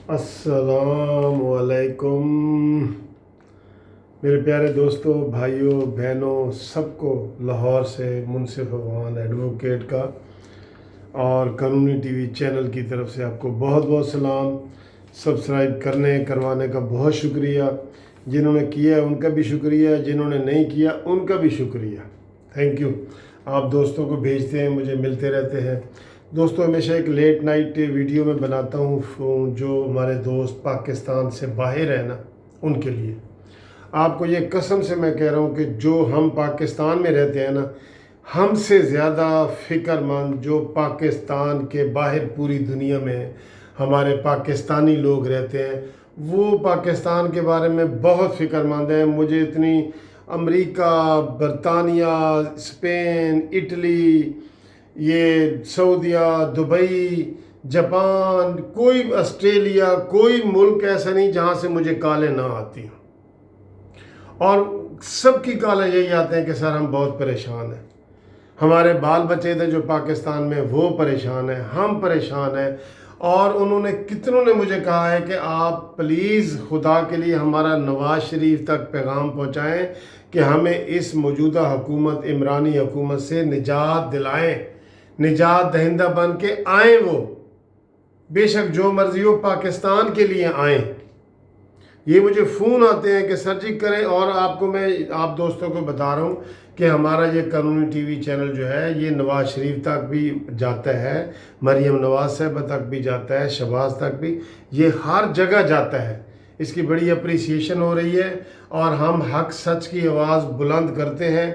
अस्सलाम वालेकुम मेरे प्यारे दोस्तों, भाइयों, बहनों, सबको लाहौर से मुनसिफ अफगान एडवोकेट का और कानूनी टीवी चैनल की तरफ से आपको बहुत बहुत सलाम। सब्सक्राइब करवाने का बहुत शुक्रिया। जिन्होंने किया उनका भी शुक्रिया, जिन्होंने नहीं किया उनका भी शुक्रिया। Thank you. आप दोस्तों को भेजते हैं, मुझे मिलते रहते हैं। दोस्तों, हमेशा एक लेट नाइट वीडियो में बनाता हूँ जो हमारे दोस्त पाकिस्तान से बाहर हैं ना, उनके लिए। आपको ये कसम से मैं कह रहा हूँ कि जो हम पाकिस्तान में रहते हैं ना, हमसे ज़्यादा फ़िक्रमंद जो पाकिस्तान के बाहर पूरी दुनिया में हमारे पाकिस्तानी लोग रहते हैं, वो पाकिस्तान के बारे में बहुत फ़िक्रमंद हैं। मुझे इतनी अमेरिका, बरतानिया, स्पेन, इटली, ये सऊदीया, दुबई, जापान, कोई ऑस्ट्रेलिया, कोई मुल्क ऐसा नहीं जहाँ से मुझे कॉलें ना आती हों। और सबकी कॉलें यही आते हैं कि सर हम बहुत परेशान हैं, हमारे बाल बच्चे थे जो पाकिस्तान में वो परेशान हैं, हम परेशान हैं। और उन्होंने कितनों ने मुझे कहा है कि आप प्लीज़ खुदा के लिए हमारा नवाज शरीफ तक पैगाम पहुँचाएँ कि हमें इस मौजूदा हुकूमत, इमरानी हुकूमत से निजात दिलाएँ, निजात दहिंदा बन के आएँ। वो बेशक जो मर्जी हो पाकिस्तान के लिए आएँ। ये मुझे फ़ोन आते हैं कि सर जी करें। और आपको मैं आप दोस्तों को बता रहा हूँ कि हमारा ये कानूनी टीवी चैनल जो है ये नवाज शरीफ तक भी जाता है, मरीम नवाज साहब तक भी जाता है, शहबाज तक भी, ये हर जगह जाता है। इसकी बड़ी अप्रिसिएशन हो रही है और हम हक सच की आवाज़ बुलंद करते हैं।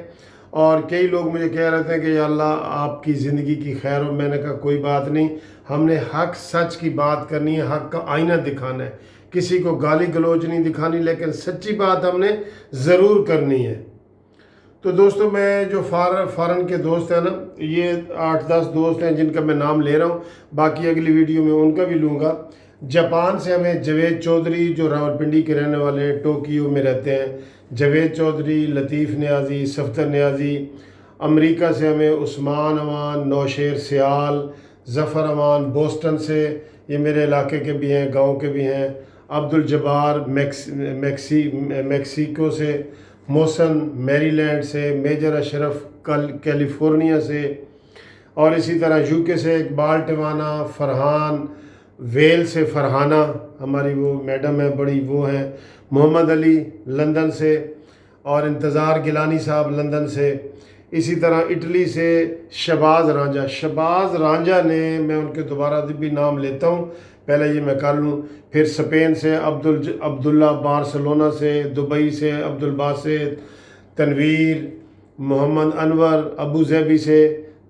और कई लोग मुझे कह रहे थे कि या अल्लाह आपकी ज़िंदगी की खैर हो। मैंने कहा कोई बात नहीं, हमने हक सच की बात करनी है, हक का आईना दिखाना है, किसी को गाली गलौज नहीं दिखानी, लेकिन सच्ची बात हमने ज़रूर करनी है। तो दोस्तों, मैं जो फ़ॉरेन के दोस्त हैं ना, ये 8-10 दोस्त हैं जिनका मैं नाम ले रहा हूँ, बाकी अगली वीडियो में उनका भी लूँगा। जापान से हमें जवेद चौधरी जो रावलपिंडी के रहने वाले हैं, टोक्यो में रहते हैं, जवेद चौधरी, लतीफ़ नियाज़ी, सफ्तर नियाज़ी। अमेरिका से हमें उस्मान अमान, नौशेर सियाल, ज़फ़र अमान बोस्टन से, ये मेरे इलाके के भी हैं, गांव के भी हैं। अब्दुल जब्बार मैक्सिको से, मोहसन मैरीलैंड से, मेजर अशरफ कैलिफोर्निया से, और इसी तरह यूके से इकबाल टिवाना, फरहान वेल से, फरहाना हमारी वो मैडम है बड़ी, वो हैं, मोहम्मद अली लंदन से, और इंतज़ार गिलानी साहब लंदन से। इसी तरह इटली से शहबाज रांझा ने, मैं उनके दोबारा भी नाम लेता हूँ, पहले ये मैं कर लूँ। फिर स्पेन से अब्दुल्ला, बार्सिलोना से, दुबई से अब्दुल बासित, तनवीर, मोहम्मद अनवर अबू धाबी से,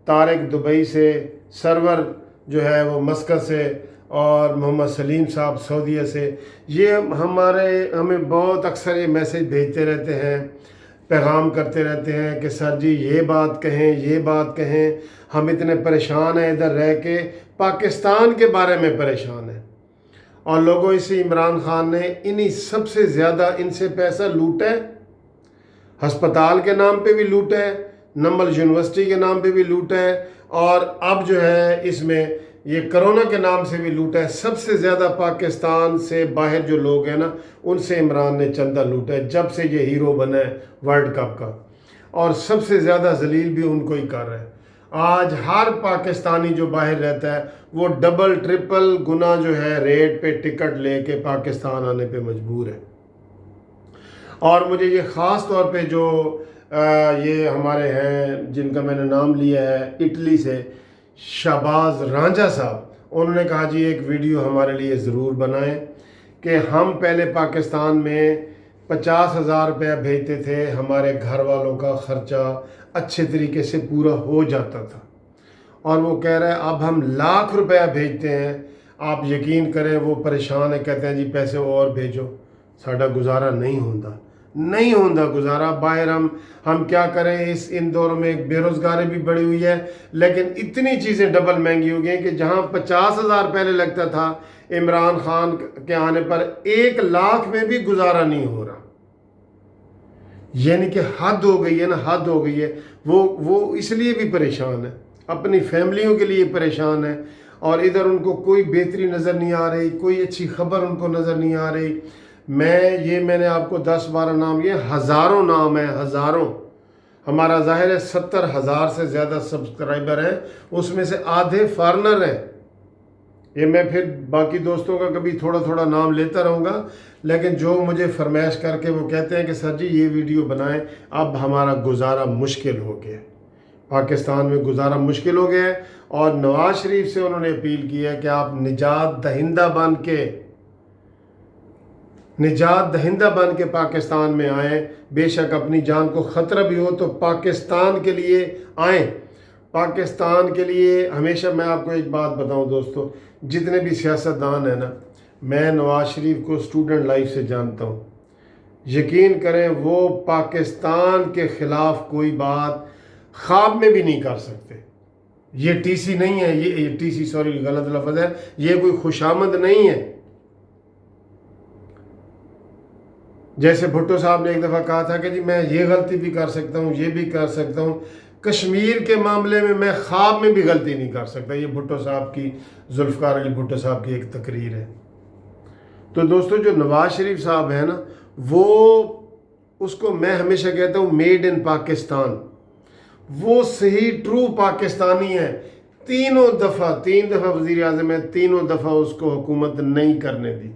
तारिक दुबई से, सरवर जो है वो मस्कत से, और मोहम्मद सलीम साहब सऊदीया से। ये हमें बहुत अक्सर ये मैसेज भेजते रहते हैं, पैगाम करते रहते हैं कि सर जी ये बात कहें, ये बात कहें, हम इतने परेशान हैं, इधर रह के पाकिस्तान के बारे में परेशान हैं। और लोगों, इसी इमरान खान ने इन्हीं सबसे ज़्यादा इनसे पैसा लूटा है। हस्पताल के नाम पे भी लूटा है, नंबल यूनिवर्सिटी के नाम पे भी लूटा है, और अब जो है इसमें ये कोरोना के नाम से भी लूटा है। सबसे ज़्यादा पाकिस्तान से बाहर जो लोग हैं ना, उनसे इमरान ने चंदा लूटा है जब से ये हीरो बना है वर्ल्ड कप का, और सबसे ज़्यादा जलील भी उनको ही कर रहा है। आज हर पाकिस्तानी जो बाहर रहता है वो डबल ट्रिपल गुना जो है रेट पे टिकट लेके पाकिस्तान आने पे मजबूर है। और मुझे ये ख़ास तौर पे जो ये हमारे हैं जिनका मैंने नाम लिया है, इटली से शहबाज रांझा साहब, उन्होंने कहा जी एक वीडियो हमारे लिए ज़रूर बनाएं कि हम पहले पाकिस्तान में 50,000 रुपया भेजते थे, हमारे घर वालों का ख़र्चा अच्छे तरीके से पूरा हो जाता था। और वो कह रहे हैं अब हम लाख रुपया भेजते हैं, आप यकीन करें वो परेशान है, कहते हैं जी पैसे और भेजो, साडा गुजारा नहीं होता गुजारा। बाहर हम क्या करें, इन दौरों में बेरोज़गारी भी बढ़ी हुई है, लेकिन इतनी चीज़ें डबल महंगी हो गई कि जहां 50,000 पहले लगता था, इमरान खान के आने पर 1 लाख में भी गुजारा नहीं हो रहा। यानी कि हद हो गई है ना, हद हो गई है। वो इसलिए भी परेशान है, अपनी फैमिलियों के लिए परेशान है, اور ادھر ان کو کوئی بہتری نظر نہیں آ رہی، کوئی اچھی خبر ان کو نظر نہیں آ رہی۔ میں نے آپ کو 10-12 نام، یہ ہزاروں نام ہیں، ہزاروں۔ ہمارا ظاہر ہے 70,000 سے زیادہ سبسکرائبر ہیں، اس میں سے آدھے فارنر ہیں۔ یہ میں پھر باقی دوستوں کا کبھی تھوڑا تھوڑا نام لیتا رہوں گا، لیکن جو مجھے فرمائش کر کے وہ کہتے ہیں کہ سر جی یہ ویڈیو بنائیں، اب ہمارا گزارا مشکل ہو گیا، پاکستان میں گزارا مشکل ہو گیا ہے۔ اور نواز شریف سے انہوں نے اپیل کی ہے کہ آپ نجات دہندہ بن کے پاکستان میں آئیں، بے شک اپنی جان کو خطرہ بھی ہو تو پاکستان کے لیے آئیں۔ پاکستان کے لیے ہمیشہ میں آپ کو ایک بات بتاؤں دوستو، جتنے بھی سیاستدان ہیں نا، میں نواز شریف کو اسٹوڈنٹ لائف سے جانتا ہوں، یقین کریں وہ پاکستان کے خلاف کوئی بات خواب میں بھی نہیں کر سکتے۔ یہ ٹی سی نہیں ہے، یہ ٹی سی سوری غلط لفظ ہے، یہ کوئی خوشامد نہیں ہے۔ جیسے بھٹو صاحب نے ایک دفعہ کہا تھا کہ جی میں یہ غلطی بھی کر سکتا ہوں، یہ بھی کر سکتا ہوں، کشمیر کے معاملے میں خواب میں بھی غلطی نہیں کر سکتا۔ یہ بھٹو صاحب کی، ذوالفقار علی بھٹو صاحب کی ایک تقریر ہے۔ تو دوستو جو نواز شریف صاحب ہیں نا، وہ اس کو میں ہمیشہ کہتا ہوں میڈ ان پاکستان، وہ صحیح ٹرو پاکستانی ہے۔ تین دفعہ وزیر اعظم ہے، تینوں دفعہ اس کو حکومت نہیں کرنے دی۔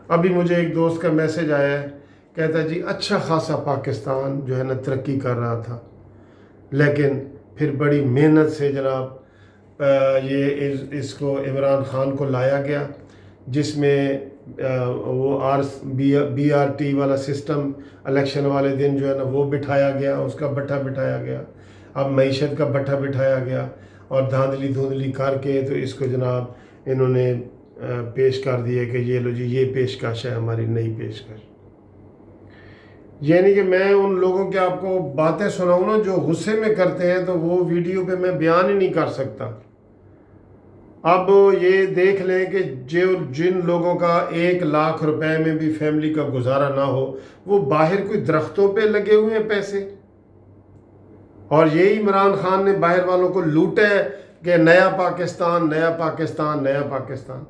ابھی مجھے ایک دوست کا میسج آیا ہے، کہتا ہے جی اچھا خاصا پاکستان جو ہے نا ترقی کر رہا تھا، لیکن پھر بڑی محنت سے جناب اس کو عمران خان کو لایا گیا، جس میں وہ بی آر ٹی والا سسٹم الیکشن والے دن جو ہے نا وہ بٹھایا گیا، اس کا بٹھا بٹھایا گیا، اب معیشت کا بٹھا بٹھایا گیا، اور دھاندلی کر کے تو اس کو جناب انہوں نے پیش کر دیا کہ یہ لو جی یہ پیشکش ہے ہماری نئی پیشکش۔ یعنی کہ میں ان لوگوں کے آپ کو باتیں سناؤں نا جو غصے میں کرتے ہیں، تو وہ ویڈیو پہ میں بیان ہی نہیں کر سکتا۔ اب یہ دیکھ لیں کہ جن لوگوں کا 1,00,000 روپے میں بھی فیملی کا گزارا نہ ہو، وہ باہر کوئی درختوں پہ لگے ہوئے ہیں پیسے، اور یہی عمران خان نے باہر والوں کو لوٹا ہے کہ نیا پاکستان، نیا پاکستان، نیا پاکستان۔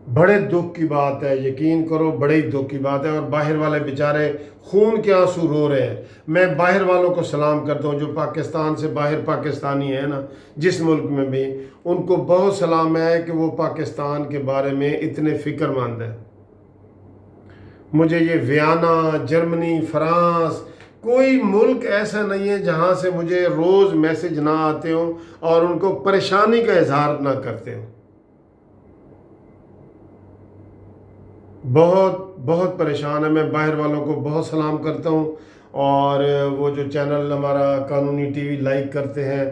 بڑے دکھ کی بات ہے، یقین کرو بڑے ہی دکھ کی بات ہے، اور باہر والے بیچارے خون کے آنسو رو رہے ہیں۔ میں باہر والوں کو سلام کرتا ہوں جو پاکستان سے باہر پاکستانی ہیں نا، جس ملک میں بھی، ان کو بہت سلام ہے کہ وہ پاکستان کے بارے میں اتنے فکر مند ہیں۔ مجھے یہ ویانا، جرمنی، فرانس، کوئی ملک ایسا نہیں ہے جہاں سے مجھے روز میسج نہ آتے ہوں اور ان کو پریشانی کا اظہار نہ کرتے ہوں۔ بہت پریشان ہے۔ میں باہر والوں کو بہت سلام کرتا ہوں، اور وہ جو چینل ہمارا قانونی ٹی وی لائک کرتے ہیں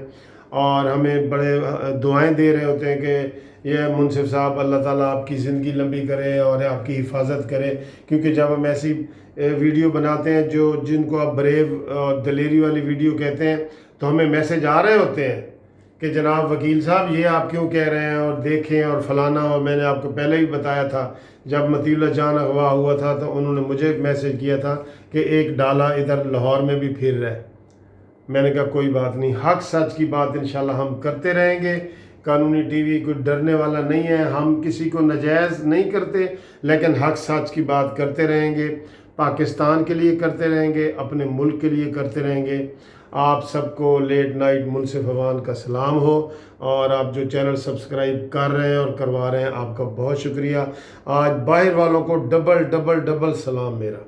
اور ہمیں بڑے دعائیں دے رہے ہوتے ہیں کہ یہ منصف صاحب اللہ تعالیٰ آپ کی زندگی لمبی کرے اور آپ کی حفاظت کرے، کیونکہ جب ہم ایسی ویڈیو بناتے ہیں جن کو آپ بریو اور دلیری والی ویڈیو کہتے ہیں، تو ہمیں میسج آ رہے ہوتے ہیں کہ جناب وکیل صاحب یہ آپ کیوں کہہ رہے ہیں، اور دیکھیں اور فلانا۔ اور میں نے آپ کو پہلے ہی بتایا تھا جب مطیع اللہ جان اغوا ہوا تھا تو انہوں نے مجھے میسج کیا تھا کہ ایک ڈالا ادھر لاہور میں بھی پھر رہا ہے۔ میں نے کہا کوئی بات نہیں، حق سچ کی بات انشاءاللہ ہم کرتے رہیں گے۔ قانونی ٹی وی کوئی ڈرنے والا نہیں ہے، ہم کسی کو ناجائز نہیں کرتے، لیکن حق سچ کی بات کرتے رہیں گے، پاکستان کے لیے کرتے رہیں گے، اپنے ملک کے لیے کرتے رہیں گے۔ آپ سب کو لیٹ نائٹ منصف اوان کا سلام ہو، اور آپ جو چینل سبسکرائب کر رہے ہیں اور کروا رہے ہیں، آپ کا بہت شکریہ۔ آج باہر والوں کو ڈبل سلام میرا۔